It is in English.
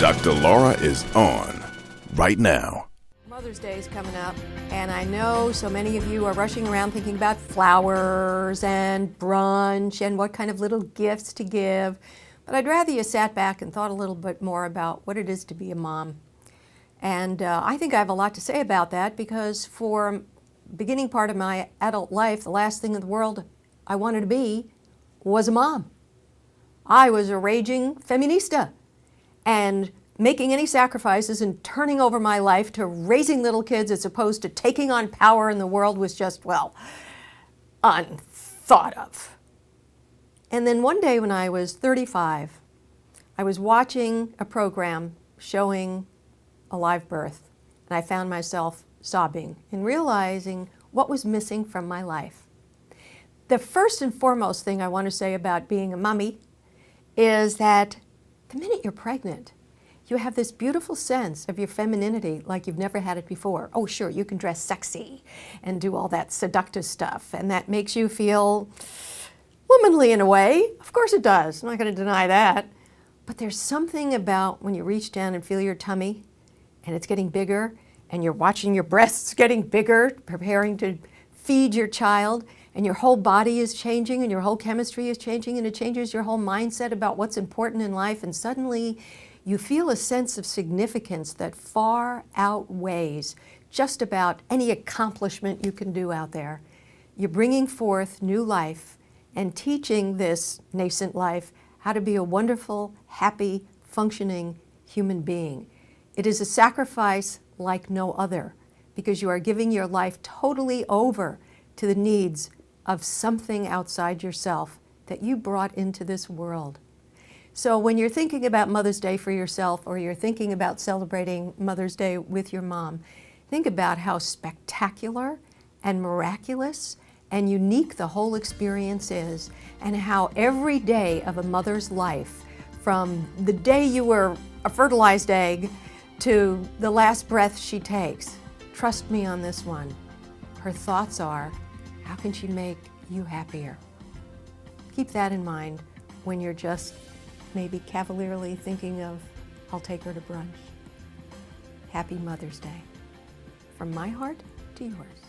Dr. Laura is on right now. Mother's Day is coming up, and I know so many of you are rushing around thinking about flowers and brunch and what kind of little gifts to give, but I'd rather you sat back and thought a little bit more about what it is to be a mom. And I think I have a lot to say about that because for the beginning part of my adult life, the last thing in the world I wanted to be was a mom. I was a raging feminista, and making any sacrifices and turning over my life to raising little kids as opposed to taking on power in the world was just, well, unthought of. And then one day when I was 35, I was watching a program showing a live birth, and I found myself sobbing and realizing what was missing from my life. The first and foremost thing I want to say about being a mommy is that the minute you're pregnant, you have this beautiful sense of your femininity like you've never had it before. Oh, sure, you can dress sexy and do all that seductive stuff, and that makes you feel womanly in a way. Of course it does. I'm not going to deny that. But there's something about when you reach down and feel your tummy, and it's getting bigger, and you're watching your breasts getting bigger, preparing to feed your child, and your whole body is changing, and your whole chemistry is changing, and it changes your whole mindset about what's important in life, and suddenly you feel a sense of significance that far outweighs just about any accomplishment you can do out there. You're bringing forth new life and teaching this nascent life how to be a wonderful, happy, functioning human being. It is a sacrifice like no other because you are giving your life totally over to the needs of something outside yourself that you brought into this world. So when you're thinking about Mother's Day for yourself, or you're thinking about celebrating Mother's Day with your mom, think about how spectacular and miraculous and unique the whole experience is, and how every day of a mother's life, from the day you were a fertilized egg to the last breath she takes, trust me on this one, her thoughts are, how can she make you happier? Keep that in mind when you're just maybe cavalierly thinking of, I'll take her to brunch. Happy Mother's Day. From my heart to yours.